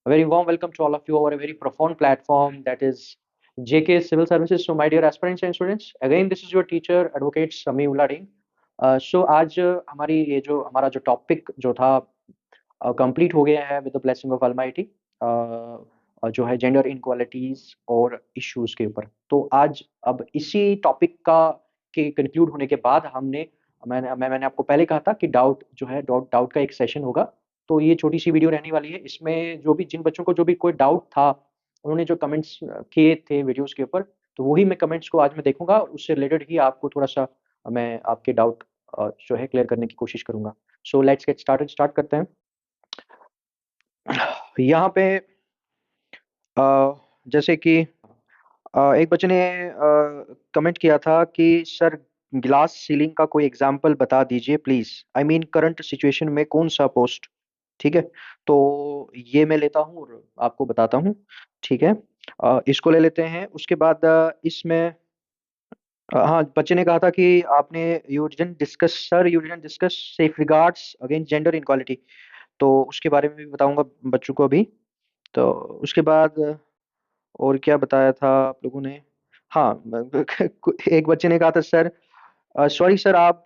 A very warm welcome to all of you over a very profound platform that is JK Civil Services. So, my dear aspirants and students, again, this is your teacher, Advocate Sami Ulading. So, आज हमारी ये जो हमारा जो topic जो था complete हो गया है with the blessing of Almighty, जो है जेंडर इनक्वालिटीज और इश्यूज के ऊपर। तो आज अब इसी टॉपिक का के कंक्लूड होने के बाद मैंने आपको पहले कहा था कि डाउट जो है डाउट का एक सेशन होगा। तो ये छोटी सी वीडियो रहने वाली है। इसमें जो भी जिन बच्चों को जो भी कोई डाउट था, उन्होंने जो कमेंट्स किए थे वीडियोस के ऊपर, तो वही मैं कमेंट्स को आज मैं देखूंगा और उससे रिलेटेड ही आपको थोड़ा सा मैं आपके डाउट जो है क्लियर करने की कोशिश करूंगा। So let's get started, start करते हैं। यहाँ पे जैसे कि एक बच्चे ने कमेंट किया था कि सर ग्लास सीलिंग का कोई एग्जांपल बता दीजिए please. I mean current situation में कौन सा पोस्ट। ठीक है, तो ये मैं लेता हूँ और आपको बताता हूँ। ठीक है, इसको ले लेते हैं। उसके बाद इसमें हाँ, बच्चे ने कहा था कि आपने you didn't discuss sir, you didn't discuss safe regards against gender inequality. तो उसके बारे में भी बताऊंगा बच्चों को अभी। तो उसके बाद और क्या बताया था आप लोगों ने। हाँ, एक बच्चे ने कहा था सर, सॉरी सर, आप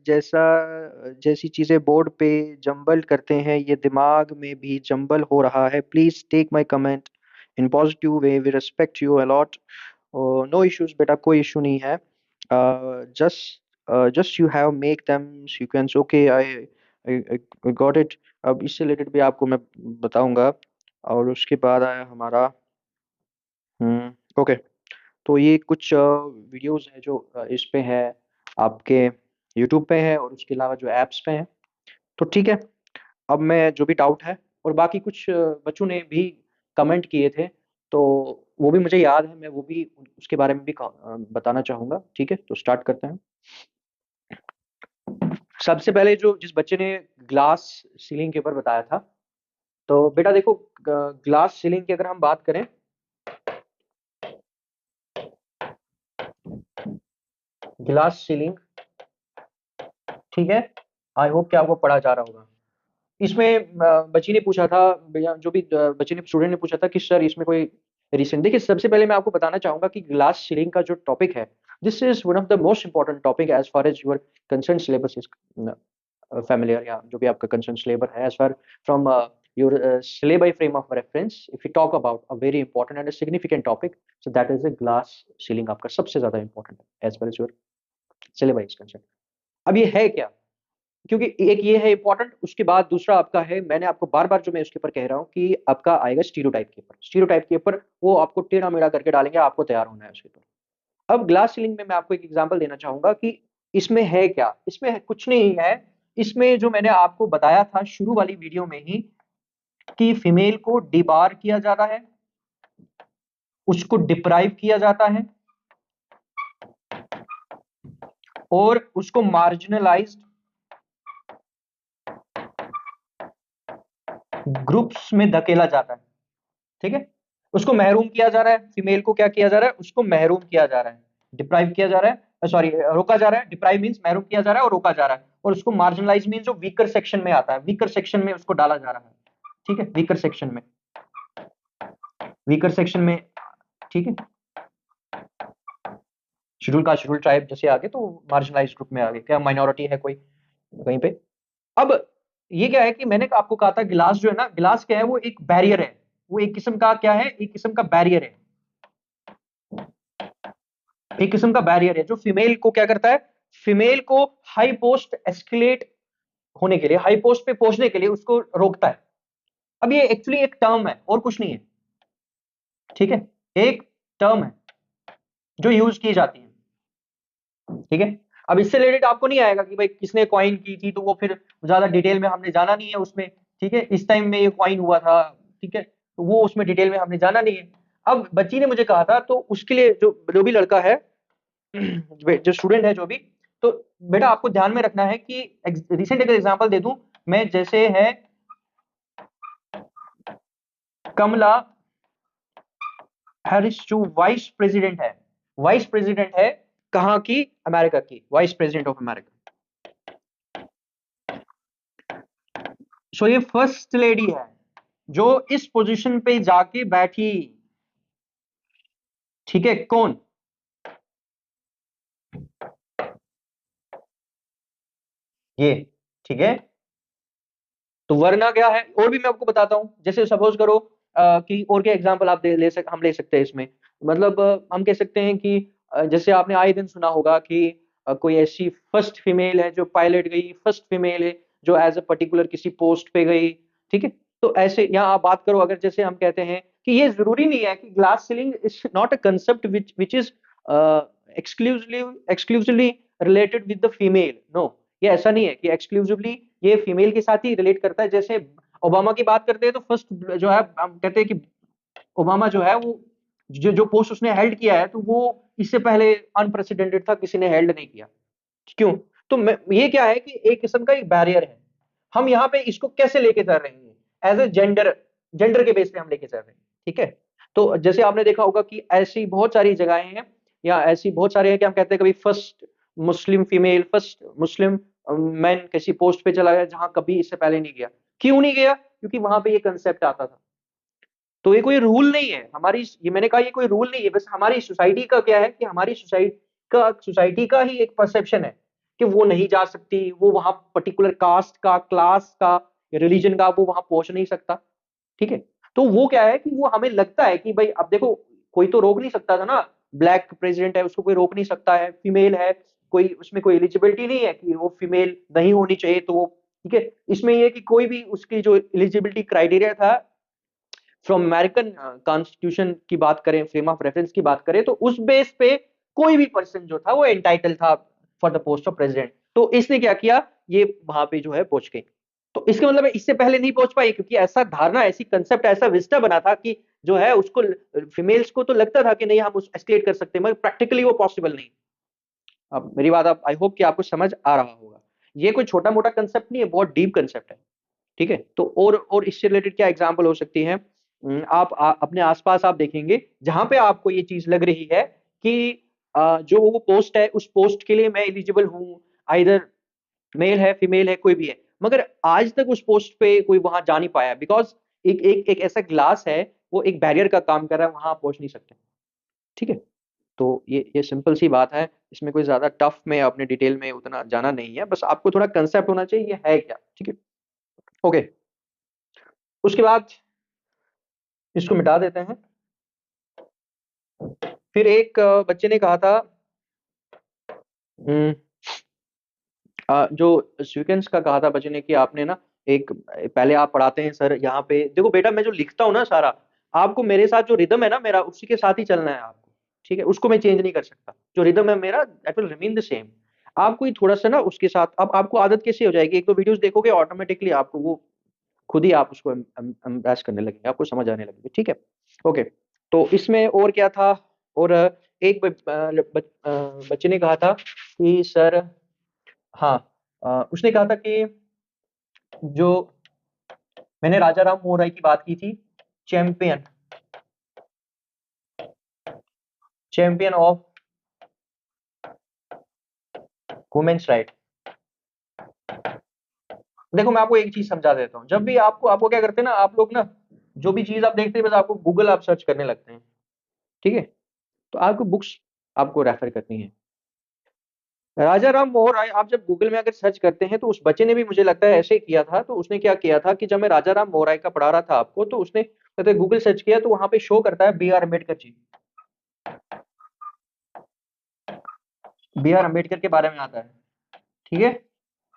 जैसी चीजें बोर्ड पे जंबल करते हैं ये दिमाग में भी जंबल हो रहा है। Please take my comment in positive way, we respect you a lot. No issues बेटा, कोई इशू नहीं है। Just you have make them sequence. Okay, I got it. अब इससे रिलेटेड भी आपको मैं बताऊंगा। और उसके बाद आया हमारा ओके। तो ये कुछ वीडियोस हैं जो इस पे है, आपके यूट्यूब पे है और उसके अलावा जो एप्स पे हैं। तो ठीक है, अब मैं जो भी डाउट है और बाकी कुछ बच्चों ने भी कमेंट किए थे, तो वो भी मुझे याद है, मैं वो भी उसके बारे में भी बताना चाहूँगा। ठीक है, तो स्टार्ट करते हैं। सबसे पहले जो जिस बच्चे ने ग्लास सीलिंग के ऊपर बताया था, तो बेटा देखो, ग्लास सीलिंग की अगर हम बात करें, ग्लास सीलिंग, ठीक है, आई होप कि आपको पढ़ा जा रहा होगा। इसमें बच्ची ने पूछा था, जो भी बच्ची ने स्टूडेंट ने पूछा था कि सर इसमें कोई रीजन। देखिए, सबसे पहले मैं आपको बताना चाहूंगा कि ग्लास सीलिंग का जो टॉपिक है, this is one of the most important topic as far as your concern syllabus is familiar, या जो भी आपका कंसर्न सिलेबर है, as far from your syllabi frame of reference, if you talk about a very important and a significant topic, so that is a glass ceiling आपका सबसे ज्यादा important है as far as your syllabi is concerned। अब ये है क्या, क्योंकि एक ये है इंपॉर्टेंट, उसके बाद दूसरा आपका है, मैंने आपको बार बार जो मैं उसके ऊपर कह रहा हूँ कि आपका आएगा स्टीरियोटाइप के ऊपर। स्टीरियोटाइप के ऊपर वो आपको टेढ़ा मेढ़ा करके डालेंगे, आपको तैयार होना है उसके ऊपर। अब ग्लास सीलिंग में मैं आपको एक एग्जांपल देना चाहूंगा कि इसमें है क्या। इसमें कुछ नहीं है। इसमें जो मैंने आपको बताया था शुरू वाली वीडियो में ही कि फीमेल को डिबार किया जाता है, उसको डिप्राइव किया जाता है और उसको मार्जिनलाइज्ड ग्रुप्स में धकेला जाता है। ठीक है, उसको महरूम किया जा रहा है। फीमेल को क्या किया जा रहा है, उसको महरूम किया जा रहा है, डिप्राइव किया जा रहा है, सॉरी रोका जा रहा है। डिप्राइव मींस महरूम किया जा रहा है और रोका जा रहा है। और उसको मार्जिनलाइज मींस जो वीकर सेक्शन में आता है, वीकर सेक्शन में उसको डाला जा रहा है। ठीक है, वीकर सेक्शन में, वीकर सेक्शन में। ठीक है, शेड्यूल का शेड्यूल ट्राइब जैसे आगे, तो मार्जिनलाइज ग्रुप में आगे, क्या माइनॉरिटी है कोई कहीं पे। अब ये क्या है कि मैंने आपको कहा था गिलास जो है ना, गिलास क्या है, वो एक बैरियर है। वो एक किस्म का क्या है, एक किस्म का बैरियर है। एक किस्म का बैरियर है जो फीमेल को क्या करता है, फीमेल को हाई पोस्ट एस्केलेट होने के लिए, हाई पोस्ट पे पहुंचने के लिए उसको रोकता है। अब ये एक्चुअली एक टर्म है और कुछ नहीं है। ठीक है, एक टर्म है जो यूज की जाती है। ठीक है, अब इससे रिलेटेड आपको नहीं आएगा कि भाई किसने कॉइन की थी, तो वो फिर ज्यादा डिटेल में हमने जाना नहीं है उसमें। ठीक है, इस टाइम में ये कॉइन हुआ था। ठीक है, तो वो उसमें डिटेल में हमने जाना नहीं है। अब बच्ची ने मुझे कहा था, तो उसके लिए जो जो भी लड़का है, जो स्टूडेंट है जो भी, तो बेटा आपको ध्यान में रखना है कि रिसेंट अगर एग्जांपल दे दूं मैं, जैसे है कमला हैरिस जो वाइस प्रेसिडेंट है, वाइस प्रेसिडेंट है कहाँ की, अमेरिका की, वाइस प्रेसिडेंट ऑफ अमेरिका। सो ये फर्स्ट लेडी है, जो इस पोजीशन पे जाके बैठी, ठीक है, कौन? ये, ठीक है। तो वरना क्या है, और भी मैं आपको बताता हूं। जैसे सपोज करो कि और क्या एग्जांपल आप हम ले सकते हैं इसमें। मतलब हम कह सकते हैं कि जैसे आपने आए दिन सुना होगा कि कोई ऐसी फर्स्ट फीमेल है जो पायलट गई, फर्स्ट फीमेल है जो एज अ पर्टिकुलर किसी पोस्ट पे गई, ठीक है। तो ऐसे यहाँ आप बात करो, अगर जैसे हम कहते हैं कि ये जरूरी नहीं है कि glass ceiling is not a concept which is exclusively exclusively related with the female. No, ये ऐसा नहीं है कि एक्सक्लूसिवली ये फीमेल के साथ ही रिलेट करता है। जैसे ओबामा की बात करते हैं तो फर्स्ट जो है हम कहते हैं कि ओबामा जो है वो जो पोस्ट उसने हेल्ड किया है तो वो इससे पहले अनप्रेसिडेंटेड था, किसी ने हेल्ड नहीं किया। क्यों? तो ये क्या है कि एक किस्म का एक बैरियर है। हम यहाँ पे इसको कैसे लेके चल रहे हैं, एज ए जेंडर, जेंडर के बेस पे हम लेके चल रहे हैं, ठीक है। तो जैसे आपने देखा होगा कि ऐसी बहुत सारी जगहें हैं, या ऐसी बहुत सारे हैं कि हम कहते हैं कभी first Muslim female, first Muslim man किसी पोस्ट पे चला गया जहां कभी इससे पहले नहीं गया। क्यों नहीं गया? क्योंकि वहां पे ये कंसेप्ट आता था। तो ये कोई रूल नहीं है हमारी, ये मैंने कहा ये कोई रूल नहीं है, बस हमारी सोसाइटी का क्या है कि हमारी सोसाइटी का ही एक परसेप्शन है कि वो नहीं जा सकती, वो वहां पर्टिकुलर कास्ट का, क्लास का, रिलीजन का वो वहां पहुंच नहीं सकता, ठीक है। तो वो क्या है कि वो हमें लगता है कि भाई अब देखो, कोई तो रोक नहीं सकता था ना। ब्लैक प्रेसिडेंट है, उसको कोई रोक नहीं सकता है। फीमेल है, कोई उसमें कोई एलिजिबिलिटी नहीं है कि वो फीमेल नहीं होनी चाहिए, तो वो ठीक है। इसमें ये है कि कोई भी उसकी जो एलिजिबिलिटी क्राइटेरिया था फ्रॉम अमेरिकन कॉन्स्टिट्यूशन की बात करें, फ्रेम ऑफ रेफरेंस की बात करें, तो उस बेस पे कोई भी पर्सन जो था वो एंटाइटल था for the post of president. तो इसने क्या किया, ये वहां पे जो है पहुंच गई। तो इसके मतलब है इससे पहले नहीं पहुंच पाई, क्योंकि ऐसा धारणा, ऐसी कंसेप्ट, ऐसा विस्टा बना था कि जो है उसको, फीमेल्स को तो लगता था कि नहीं हम उस एस्केलेट कर सकते हैं, मगर प्रैक्टिकली वो पॉसिबल नहीं। अब मेरी बात, आप आई होप कि आपको समझ आ रहा होगा। ये कोई छोटा मोटा कंसेप्ट नहीं है, बहुत डीप कंसेप्ट है, ठीक है। तो और इससे रिलेटेड क्या एग्जांपल हो सकती है? आप अपने आसपास आप देखेंगे जहां पे आपको ये चीज लग रही है कि जो वो पोस्ट है उस पोस्ट के लिए मैं एलिजिबल हूँ, आइदर मेल है, फीमेल है, कोई भी है, मगर आज तक उस पोस्ट पे कोई वहां जा नहीं पाया, बिकॉज एक ऐसा ग्लास है, वो एक बैरियर का काम कर रहा है, वहां आप पहुंच नहीं सकते, ठीक है। तो ये सिंपल सी बात है, इसमें कोई ज्यादा टफ में अपने डिटेल में उतना जाना नहीं है, बस आपको थोड़ा कंसेप्ट होना चाहिए ये है क्या, ठीक है। ओके, उसके बाद इसको मिटा देते हैं। फिर एक बच्चे ने कहा था, हम्म, जो सीक्वेंस का कहा था बच्चे ने कि आपने ना एक, पहले आप पढ़ाते हैं सर यहाँ पे देखो बेटा, मैं जो लिखता हूँ ना सारा, आपको मेरे साथ जो रिदम है ना मेरा, उसी के साथ ही चलना है आपको, ठीक है। उसको मैं चेंज नहीं कर सकता, जो रिदम है मेरा that will remain the same. आपको ही थोड़ा सा ना उसके साथ, अब आपको आदत कैसे हो जाएगी, एक तो वीडियोस देखोगे ऑटोमेटिकली आपको वो खुद ही आप उसको एम्ब्रेस करने लगेंगे, आपको समझ आने लगेगी, ठीक है। ओके, तो इसमें और क्या था? और एक बच्चे ने कहा था कि सर, हाँ, उसने कहा था कि जो मैंने राजा राम मोहन राय की बात की थी, champion, champion of women's right. देखो मैं आपको एक चीज समझा देता हूँ, जब भी आपको आपको क्या करते हैं ना आप लोग ना, जो भी चीज आप देखते हैं बस आपको गूगल आप सर्च करने लगते हैं, ठीक है। तो आपको बुक्स आपको रेफर करनी है। राजा राम मोहन राय आप जब गूगल में अगर सर्च करते हैं, तो उस बच्चे ने भी मुझे लगता है ऐसे ही किया था। तो उसने क्या किया था कि जब मैं राजा राम मोहन राय का पढ़ा रहा था आपको, तो उसने कहते हैं गूगल सर्च किया, तो वहां पे शो करता है B.R. अम्बेडकर जी, B.R. अम्बेडकर के बारे में आता है, ठीक है।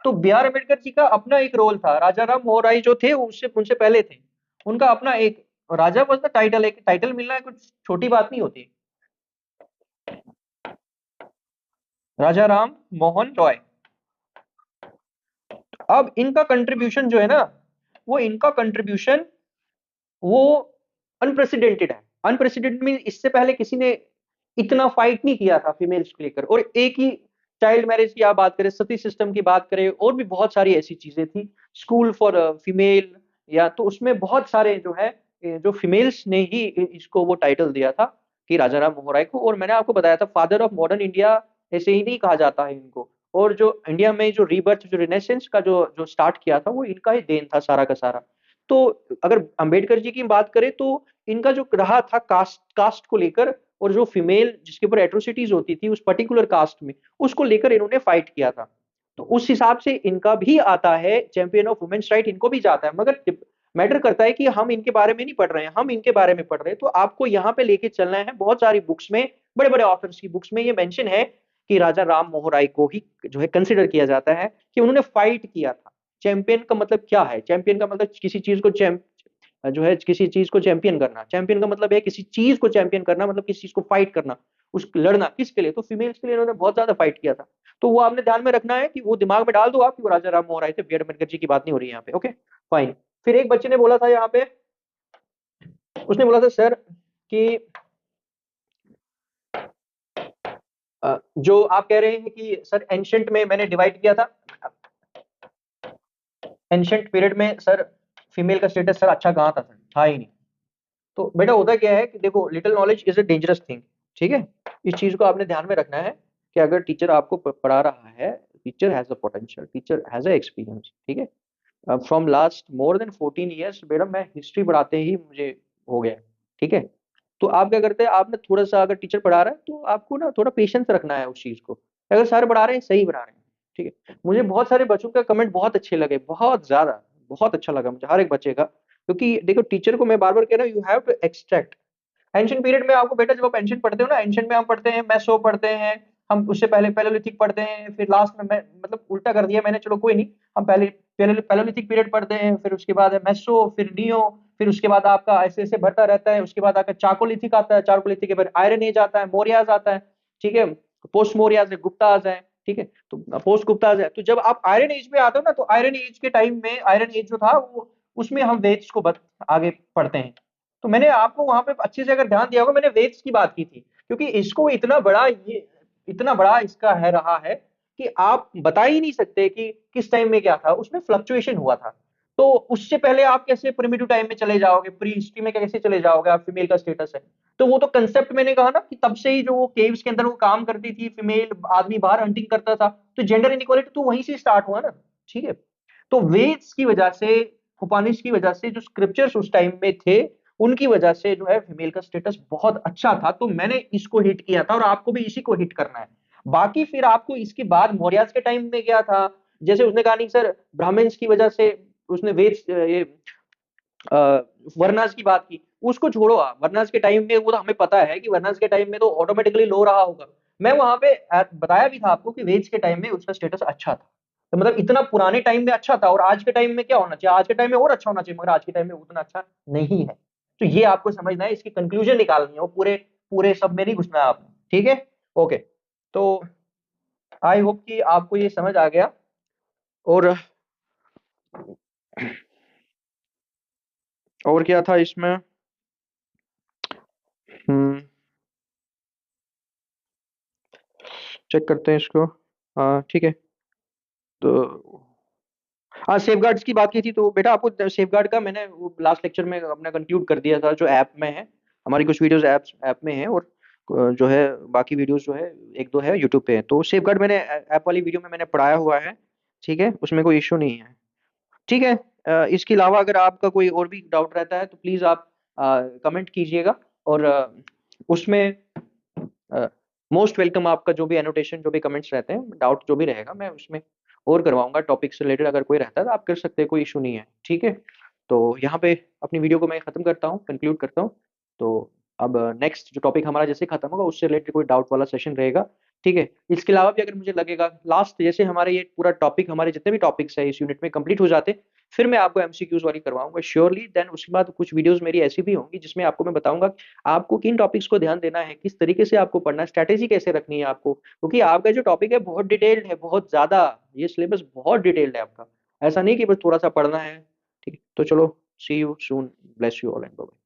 तो B.R. अम्बेडकर जी का अपना एक रोल था, राजा राम मोहन राय जो थे उससे उनसे पहले थे, उनका अपना एक राजा वॉज द टाइटल, एक टाइटल मिलना है कुछ छोटी बात नहीं होती। राजा राम मोहन रॉय, अब इनका कंट्रीब्यूशन जो है ना, वो इनका कंट्रीब्यूशन वो अनप्रेसिडेंटेड है। अनप्रेसिडेंटेड मीन इससे पहले किसी ने इतना फाइट नहीं किया था फीमेल्स को लेकर। और एक ही चाइल्ड मैरिज की आप बात करें, सती सिस्टम की बात करें, और भी बहुत सारी ऐसी चीजें थी, स्कूल फॉर फीमेल, या तो उसमें बहुत सारे जो है, जो फीमेल्स ने ही इसको वो टाइटल दिया था कि राजा राम मोहन राय को। और मैंने आपको बताया था फादर ऑफ मॉडर्न इंडिया ऐसे ही नहीं कहा जाता है इनको। और जो इंडिया में जो रीबर्थ, जो रिनेसेंस का जो जो स्टार्ट किया था, वो इनका ही देन था सारा का सारा। तो अगर अंबेडकर जी की बात करें तो इनका जो रहा था कास्ट को लेकर, और जो फीमेल जिसके ऊपर एट्रोसिटीज होती थी उस पर्टिकुलर कास्ट में, उसको लेकर इन्होंने फाइट किया था। तो उस हिसाब से इनका भी आता है, चैंपियन ऑफ वुमेन्स राइट इनको भी जाता है, मगर मैटर करता है कि हम इनके बारे में नहीं पढ़ रहे हैं, हम इनके बारे में पढ़ रहे हैं। तो आपको यहाँ पे लेके चलना है, बहुत सारी बुक्स में, बड़े बड़े ऑथर्स की बुक्स में ये मेंशन है कि राजा राम मोहन राय को ही जो है कंसिडर किया जाता है कि उन्होंने फाइट किया था। चैंपियन का मतलब क्या है? चैंपियन का मतलब किसी चीज को जो है किसी चीज को चैंपियन करना। चैंपियन का मतलब है किसी चीज को चैंपियन करना, मतलब किसी चीज को फाइट करना, उस लड़ना किसके लिए? तो फीमेल्स के लिए इन्होंने बहुत ज्यादा फाइट किया था। तो वो आपने ध्यान में रखना है कि वो दिमाग में डाल दो आप कि वो राजा राम मोहन राय थे, बी आर अम्बेडकर जी की बात नहीं हो रही है यहाँ पे। Okay fine. फिर एक बच्चे ने बोला था यहाँ पे, उसने बोला था सर कि जो आप कह रहे हैं कि सर एंशंट में मैंने डिवाइड किया था, एंशंट पीरियड में सर फीमेल का स्टेटस सर अच्छा कहाँ था? सर था ही नहीं। तो बेटा होता क्या है कि देखो, little knowledge is a dangerous thing. ठीक है, इस चीज को आपने ध्यान में रखना है कि अगर टीचर आपको पढ़ा रहा है, teacher has a potential, teacher has a experience. ठीक है, from last more than 14 years बेटा मैं हिस्ट्री पढ़ाते ही मुझे हो गया। ठीक है, तो आप क्या करते हैं, आपने थोड़ा सा, अगर टीचर पढ़ा रहा है तो आपको ना थोड़ा पेशेंस रखना है उस चीज को। अगर सर पढ़ा रहे हैं, सही पढ़ा रहे हैं। ठीक है, मुझे बहुत सारे बच्चों का कमेंट बहुत अच्छे लगे, बहुत ज्यादा, बहुत अच्छा लगा मुझे हर एक बच्चे का। क्योंकि देखो, टीचर को मैं बार बार कह रहा हूँ, you have to extract. Ancient period में आपको बेटा, जब आप एंशियंट पढ़ते हो ना, एंशियंट में हम पढ़ते हैं मैसो पढ़ते हैं, हम उससे पहले पैलेयोलिथिक पढ़ते हैं, फिर लास्ट में मैं मतलब उल्टा कर दिया मैंने, चलो कोई नहीं। हम पहले पैलेयोलिथिक पीरियड पढ़ते हैं, फिर उसके बाद है मैसो, फिर नियो, फिर उसके बाद आपका ऐसे ऐसे बढ़ता रहता है। उसके बाद आपका चाकोलिथिक आता है, चाकोलिथिक के बाद आयरन एज आता है, मोरियाज आता है। ठीक है, पोस्ट मोरियाज है, गुप्ताज है। ठीक है, तो पोस्ट गुप्ताज है। तो जब आप आयरन एज में आते हो ना, तो आयरन एज के टाइम में, आयरन एज जो था वो, उसमें हम वेद्स को आगे पढ़ते हैं। तो मैंने आपको वहां पे अच्छे से अगर ध्यान दिया होगा, मैंने वेव्स की बात की थी, क्योंकि इसको इतना बड़ा, ये इतना बड़ा इसका है रहा है कि आप बता ही नहीं सकते कि किस टाइम में क्या था, उसमें फ्लक्चुएशन हुआ था। तो उससे पहले आप कैसे प्रिमिटिव टाइम में चले जाओगे, प्री हिस्ट्री में कैसे चले जाओगे? आप फीमेल का स्टेटस है, तो वो तो कंसेप्ट मैंने कहा ना कि तब से ही जो वो केव्स के अंदर वो काम करती थी फीमेल, आदमी बाहर हंटिंग करता था, तो जेंडर इनइक्वालिटी तो वहीं से स्टार्ट हुआ ना। ठीक है, तो वेद्स की वजह से, उपनिषद की वजह से, जो स्क्रिप्चर्स उस टाइम में थे, उनकी वजह से जो है फीमेल का स्टेटस बहुत अच्छा था। तो मैंने इसको हिट किया था और आपको भी इसी को हिट करना है। बाकी फिर आपको इसके बाद मौर्यास के टाइम में क्या था, जैसे उसने कहा नहीं सर ब्राह्मण्स की वजह से, उसने वेद ये वर्नास की बात की, उसको छोड़ो आप। वर्नास के टाइम में वो तो हमें पता है कि वर्नास के टाइम में तो ऑटोमेटिकली लो रहा होगा। मैं वहां पे बताया भी था आपको कि वेद के टाइम में उसका स्टेटस अच्छा था। तो मतलब इतना पुराने टाइम में अच्छा था, और आज के टाइम में क्या होना चाहिए? आज के टाइम में और अच्छा होना चाहिए, मगर आज के टाइम में उतना अच्छा नहीं है। तो ये आपको समझना है, इसकी कंक्लूजन निकालनी है, वो पूरे पूरे सब में नहीं घुसना है आपने। ठीक है, ओके। तो आई होप कि आपको ये समझ आ गया। और क्या था इसमें? हम्म, चेक करते हैं इसको। हाँ ठीक है। तो हाँ, सेफ गार्ड्स की बात की थी, तो बेटा आपको सेफ गार्ड का मैंने वो लास्ट लेक्चर में अपना कंक्लूड कर दिया था, जो ऐप में है। हमारी कुछ वीडियोस ऐप में है, और जो है बाकी वीडियोस जो है एक दो है यूट्यूब पे है। तो सेफ गार्ड मैंने ऐप वाली वीडियो में मैंने पढ़ाया हुआ है। ठीक है, उसमें कोई इश्यू नहीं है। ठीक है, इसके अलावा अगर आपका कोई और भी डाउट रहता है तो प्लीज़ आप कमेंट कीजिएगा, और उसमें मोस्ट वेलकम। आपका जो भी एनोटेशन, जो भी कमेंट्स रहते हैं, डाउट जो भी रहेगा, मैं उसमें और करवाऊंगा। टॉपिक से रिलेटेड अगर कोई रहता है तो आप कर सकते हैं, कोई इशू नहीं है। ठीक है, तो यहाँ पे अपनी वीडियो को मैं खत्म करता हूँ, कंक्लूड करता हूँ। तो अब नेक्स्ट जो टॉपिक हमारा जैसे खत्म होगा, उससे रिलेटेड कोई डाउट वाला सेशन रहेगा। ठीक है, इसके अलावा भी अगर मुझे लगेगा लास्ट, जैसे हमारे ये पूरा टॉपिक, हमारे जितने भी टॉपिक्स है इस यूनिट में कंप्लीट हो जाते, फिर मैं आपको एमसीक्यूज वाली करवाऊंगा श्योरली। देन उसके बाद कुछ वीडियोस मेरी ऐसी भी होंगी जिसमें आपको मैं बताऊंगा आपको किन टॉपिक्स को ध्यान देना है, किस तरीके से आपको पढ़ना है, स्ट्रैटेजी कैसे रखनी है आपको, क्योंकि आपका जो टॉपिक है बहुत डिटेल्ड है, बहुत ज्यादा। ये सिलेबस बहुत डिटेल्ड है आपका, ऐसा नहीं कि बस थोड़ा सा पढ़ना है। ठीक है, तो चलो, see you soon, bless you all and bye.